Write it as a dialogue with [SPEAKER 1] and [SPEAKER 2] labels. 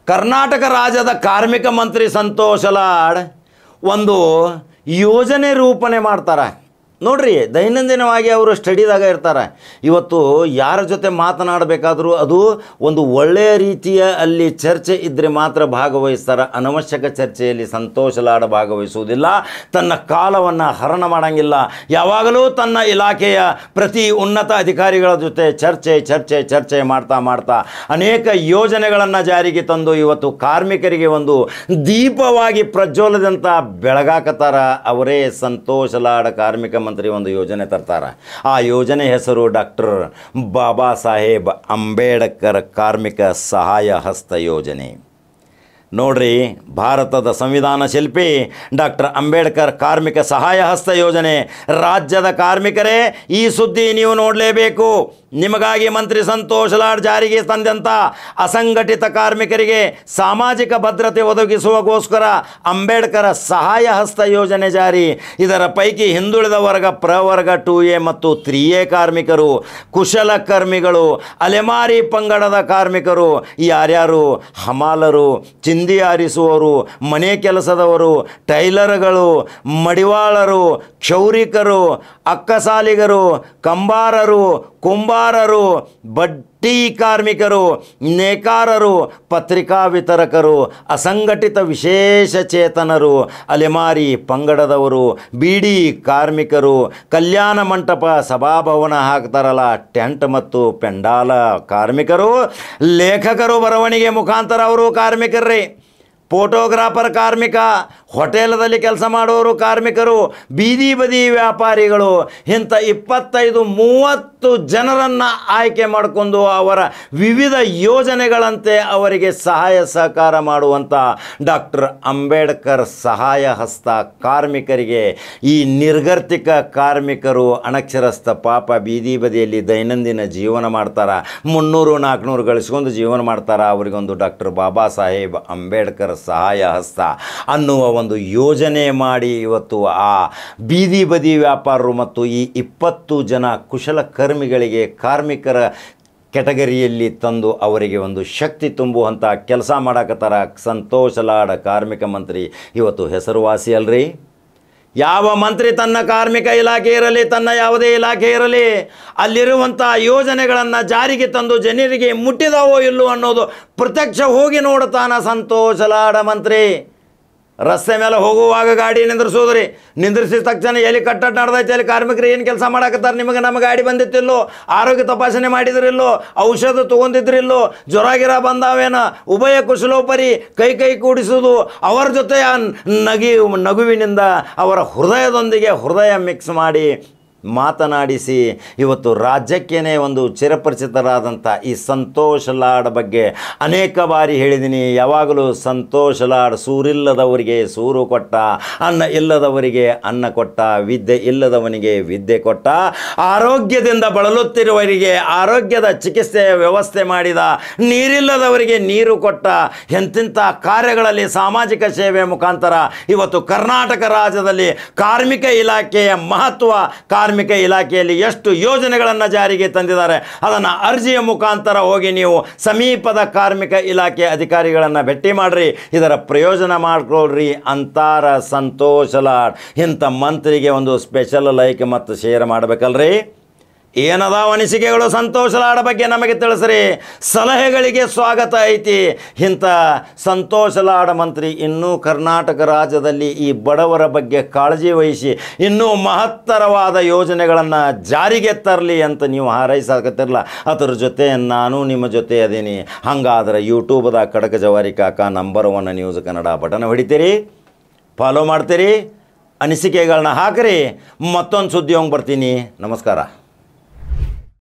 [SPEAKER 1] ಕರ್ನಾಟಕ ರಾಜ್ಯದ ಕಾರ್ಮಿಕ ಮಂತ್ರಿ ಸಂತೋಷ್ ಲಾಡ್ ಒಂದು ಯೋಜನೆ ರೂಪಣೆ ಮಾಡ್ತಾರೆ ನೋಡ್ರಿ. ದೈನಂದಿನವಾಗಿ ಅವರು ಸ್ಟಡಿದಾಗ ಇರ್ತಾರೆ. ಇವತ್ತು ಯಾರ ಜೊತೆ ಮಾತನಾಡಬೇಕಾದರೂ ಅದು ಒಂದು ಒಳ್ಳೆಯ ರೀತಿಯ ಅಲ್ಲಿ ಚರ್ಚೆ ಇದ್ದರೆ ಮಾತ್ರ ಭಾಗವಹಿಸ್ತಾರೆ. ಅನವಶ್ಯಕ ಚರ್ಚೆಯಲ್ಲಿ ಸಂತೋಷ್ ಲಾಡ್ ಭಾಗವಹಿಸುವುದಿಲ್ಲ. ತನ್ನ ಕಾಲವನ್ನು ಹರಣ ಮಾಡೋಂಗಿಲ್ಲ. ಯಾವಾಗಲೂ ತನ್ನ ಇಲಾಖೆಯ ಪ್ರತಿ ಉನ್ನತ ಅಧಿಕಾರಿಗಳ ಜೊತೆ ಚರ್ಚೆ ಮಾಡ್ತಾ ಅನೇಕ ಯೋಜನೆಗಳನ್ನು ಜಾರಿಗೆ ತಂದು ಇವತ್ತು ಕಾರ್ಮಿಕರಿಗೆ ಒಂದು ದೀಪವಾಗಿ ಪ್ರಜ್ವಲದಂತ ಬೆಳಗಾಕತ್ತಾರ. ಅವರೇ ಸಂತೋಷ್ ಲಾಡ್ ಕಾರ್ಮಿಕ ಮಂತ್ರಿ ಒಂದು ಯೋಜನೆ ತರ್ತಾರೆ. ಆ ಯೋಜನೆ ಹೆಸರು ಡಾಕ್ಟರ್ ಬಾಬಾ ಸಾಹೇಬ್ ಅಂಬೇಡ್ಕರ್ ಕಾರ್ಮಿಕ ಸಹಾಯ ಹಸ್ತ ಯೋಜನೆ. ನೋಡ್ರಿ, ಭಾರತದ ಸಂವಿಧಾನ ಶಿಲ್ಪಿ ಡಾಕ್ಟರ್ ಅಂಬೇಡ್ಕರ್ ಕಾರ್ಮಿಕ ಸಹಾಯ ಹಸ್ತ ಯೋಜನೆ. ರಾಜ್ಯದ ಕಾರ್ಮಿಕರೇ, ಈ ಸುದ್ದಿ ನೀವು ನೋಡಲೇಬೇಕು. ನಿಮಗಾಗಿ ಮಂತ್ರಿ ಸಂತೋಷ್ ಲಾಡ್ ಜಾರಿಗೆ ತಂದಂಥ ಅಸಂಘಟಿತ ಕಾರ್ಮಿಕರಿಗೆ ಸಾಮಾಜಿಕ ಭದ್ರತೆ ಒದಗಿಸುವಗೋಸ್ಕರ ಅಂಬೇಡ್ಕರ್ ಸಹಾಯ ಹಸ್ತ ಯೋಜನೆ ಜಾರಿ. ಇದರ ಪೈಕಿ ಹಿಂದುಳಿದ ವರ್ಗ ಪ್ರವರ್ಗ 2A ಮತ್ತು 3A ಕಾರ್ಮಿಕರು, ಕುಶಲಕರ್ಮಿಗಳು, ಅಲೆಮಾರಿ ಪಂಗಡದ ಕಾರ್ಮಿಕರು, ಯಾರ್ಯಾರು ಹಮಾಲರು, ಚಿಂದಿ ಆರಿಸುವವರು, ಮನೆ ಕೆಲಸದವರು, ಟೈಲರ್ಗಳು, ಮಡಿವಾಳರು, ಕ್ಷೌರಿಕರು, ಅಕ್ಕಸಾಲಿಗರು, ಕಂಬಾರರು, ಕುಂಬಾರರು, ಬಡ್ಡಿ ಕಾರ್ಮಿಕರು, ನೇಕಾರರು, ಪತ್ರಿಕಾ ವಿತರಕರು, ಅಸಂಘಟಿತ ವಿಶೇಷ ಚೇತನರು, ಅಲೆಮಾರಿ ಪಂಗಡದವರು, ಬೀಡಿ ಕಾರ್ಮಿಕರು, ಕಲ್ಯಾಣ ಮಂಟಪ ಸಭಾಭವನ ಹಾಕ್ತಾರಲ್ಲ ಟೆಂಟ್ ಮತ್ತು ಪೆಂಡಾಲ ಕಾರ್ಮಿಕರು, ಲೇಖಕರು ಬರವಣಿಗೆ ಮುಖಾಂತರ ಅವರು ಕಾರ್ಮಿಕರ್ರಿ, ಫೋಟೋಗ್ರಾಫರ್ ಕಾರ್ಮಿಕ, ಹೋಟೆಲದಲ್ಲಿ ಕೆಲಸ ಮಾಡೋರು ಕಾರ್ಮಿಕರು, ಬೀದಿ ಬದಿ ವ್ಯಾಪಾರಿಗಳು, ಇಂಥ 25-30 ಜನರನ್ನು ಆಯ್ಕೆ ಮಾಡಿಕೊಂಡು ಅವರ ವಿವಿಧ ಯೋಜನೆಗಳಂತೆ ಅವರಿಗೆ ಸಹಾಯ ಸಹಕಾರ ಮಾಡುವಂಥ ಡಾಕ್ಟರ್ ಅಂಬೇಡ್ಕರ್ ಸಹಾಯ ಹಸ್ತ ಕಾರ್ಮಿಕರಿಗೆ, ಈ ನಿರ್ಗತಿಕ ಕಾರ್ಮಿಕರು ಅನಕ್ಷರಸ್ಥ ಪಾಪ ಬೀದಿ ಬದಿಯಲ್ಲಿ ದೈನಂದಿನ ಜೀವನ ಮಾಡ್ತಾರೆ, 300-400 ಗಳಿಸ್ಕೊಂಡು ಜೀವನ ಮಾಡ್ತಾರೆ. ಅವರಿಗೊಂದು ಡಾಕ್ಟರ್ ಬಾಬಾ ಸಾಹೇಬ್ ಅಂಬೇಡ್ಕರ್ ಸಹಾಯ ಹಸ್ತ ಅನ್ನುವ ಒಂದು ಯೋಜನೆ ಮಾಡಿ ಇವತ್ತು ಆ ಬೀದಿ ಬದಿ ವ್ಯಾಪಾರರು ಮತ್ತು ಈ 20 ಜನ ಕುಶಲಕರ್ಮಿಗಳಿಗೆ ಕಾರ್ಮಿಕರ ಕೆಟಗರಿಯಲ್ಲಿ ತಂದು ಅವರಿಗೆ ಒಂದು ಶಕ್ತಿ ತುಂಬುವಂಥ ಕೆಲಸ ಮಾಡಕತ್ತಾರ. ಸಂತೋಷ್ ಲಾಡ್ ಕಾರ್ಮಿಕ ಮಂತ್ರಿ ಇವತ್ತು ಹೆಸರುವಾಸಿ ಅಲ್ರಿ. ಯಾವ ಮಂತ್ರಿ ತನ್ನ ಕಾರ್ಮಿಕ ಇಲಾಖೆ ಇರಲಿ, ತನ್ನ ಯಾವುದೇ ಇಲಾಖೆ ಇರಲಿ, ಅಲ್ಲಿರುವಂಥ ಯೋಜನೆಗಳನ್ನು ಜಾರಿಗೆ ತಂದು ಜನರಿಗೆ ಮುಟ್ಟಿದಾವೋ ಇಲ್ಲೋ ಅನ್ನೋದು ಪ್ರತ್ಯಕ್ಷ ಹೋಗಿ ನೋಡ್ತಾನ ಸಂತೋಷ್ ಲಾಡ್ ಮಂತ್ರಿ. ರಸ್ತೆ ಮೇಲೆ ಹೋಗುವಾಗ ಗಾಡಿ ನಿಂದ್ರಿಸೋದ್ರಿ, ನಿಂದ್ರಿಸಿದ ತಕ್ಷಣ ಎಲ್ಲಿ ಕಟ್ಟಡ ನಡೆದೈತೆ, ಅಲ್ಲಿ ಕಾರ್ಮಿಕರು ಏನು ಕೆಲಸ ಮಾಡಕತ್ತಾರೆ, ನಿಮಗೆ ನಮ್ಮ ಗಾಡಿ ಬಂದಿತ್ತಿಲ್ಲೋ, ಆರೋಗ್ಯ ತಪಾಸಣೆ ಮಾಡಿದ್ರಿಲ್ಲೋ, ಔಷಧ ತೊಗೊಂಡಿದ್ರಿಲ್ಲೋ, ಜ್ವರ ಗಿರ ಬಂದಾವೇನ, ಉಭಯ ಕುಶಲೋಪರಿ ಕೈ ಕೂಡಿಸೋದು, ಅವರ ಜೊತೆ ನಗುವಿನಿಂದ ಅವರ ಹೃದಯದೊಂದಿಗೆ ಹೃದಯ ಮಿಕ್ಸ್ ಮಾಡಿ ಮಾತನಾಡಿಸಿ ಇವತ್ತು ರಾಜ್ಯಕ್ಕೇನೆ ಒಂದು ಚಿರಪರಿಚಿತರಾದಂಥ ಈ ಸಂತೋಷ್ ಲಾಡ್ ಬಗ್ಗೆ ಅನೇಕ ಬಾರಿ ಹೇಳಿದ್ದೀನಿ. ಯಾವಾಗಲೂ ಸಂತೋಷ್ ಲಾಡ್ ಸೂರಿಲ್ಲದವರಿಗೆ ಸೂರು ಕೊಟ್ಟ, ಅನ್ನ ಇಲ್ಲದವರಿಗೆ ಅನ್ನ ಕೊಟ್ಟ, ವಿದ್ಯೆ ಇಲ್ಲದವನಿಗೆ ವಿದ್ಯೆ ಕೊಟ್ಟ, ಆರೋಗ್ಯದಿಂದ ಬಳಲುತ್ತಿರುವವರಿಗೆ ಆರೋಗ್ಯದ ಚಿಕಿತ್ಸೆಯ ವ್ಯವಸ್ಥೆ ಮಾಡಿದ, ನೀರಿಲ್ಲದವರಿಗೆ ನೀರು ಕೊಟ್ಟ. ಎಂತಿಂಥ ಕಾರ್ಯಗಳಲ್ಲಿ ಸಾಮಾಜಿಕ ಸೇವೆ ಮುಖಾಂತರ ಇವತ್ತು ಕರ್ನಾಟಕ ರಾಜ್ಯದಲ್ಲಿ ಕಾರ್ಮಿಕ ಇಲಾಖೆಯ ಮಹತ್ವ, ಕಾರ್ಮಿಕ ಇಲಾಖೆಯಲ್ಲಿ ಎಷ್ಟು ಯೋಜನೆಗಳನ್ನು ಜಾರಿಗೆ ತಂದಿದ್ದಾರೆ ಅದನ್ನು ಅರ್ಜಿಯ ಮುಖಾಂತರ ಹೋಗಿ ನೀವು ಸಮೀಪದ ಕಾರ್ಮಿಕ ಇಲಾಖೆ ಅಧಿಕಾರಿಗಳನ್ನು ಭೇಟಿ ಮಾಡ್ರಿ, ಇದರ ಪ್ರಯೋಜನ ಮಾಡ್ಕೊಳ್ರಿ ಅಂತಾರ ಸಂತೋಷ್ ಲಾಡ್. ಇಂಥ ಮಂತ್ರಿಗೆ ಒಂದು ಸ್ಪೆಷಲ್ ಲೈಕ್ ಮತ್ತು ಶೇರ್ ಮಾಡಬೇಕಲ್ರಿ. ಏನದಾವ ಅನಿಸಿಕೆಗಳು ಸಂತೋಷ್ ಲಾಡ್ ಬಗ್ಗೆ ನಮಗೆ ತಿಳಿಸ್ರಿ. ಸಲಹೆಗಳಿಗೆ ಸ್ವಾಗತ ಐತಿ. ಇಂಥ ಸಂತೋಷ್ ಲಾಡ್ ಮಂತ್ರಿ ಇನ್ನೂ ಕರ್ನಾಟಕ ರಾಜ್ಯದಲ್ಲಿ ಈ ಬಡವರ ಬಗ್ಗೆ ಕಾಳಜಿ ವಹಿಸಿ ಇನ್ನೂ ಮಹತ್ತರವಾದ ಯೋಜನೆಗಳನ್ನು ಜಾರಿಗೆ ತರಲಿ ಅಂತ ನೀವು ಹಾರೈಸಕತ್ತಿರಲ್ಲ. ಅದರ ಜೊತೆ ನಾನು ನಿಮ್ಮ ಜೊತೆ ಅದೀನಿ. ಹಂಗಾದ್ರೆ ಯೂಟ್ಯೂಬ್ದಾಗ ಖಡಕ್ ಜವಾರಿ ಕಾಕ ನಂಬರ್ 1 ನ್ಯೂಸ್ ಕನ್ನಡ ಬಟನ್ ಹೊಡಿತೀರಿ, ಫಾಲೋ ಮಾಡ್ತೀರಿ, ಅನಿಸಿಕೆಗಳನ್ನ ಹಾಕಿರಿ. ಮತ್ತೊಂದು ಸುದ್ದಿ ಹೋಗಿ ಬರ್ತೀನಿ. ನಮಸ್ಕಾರ.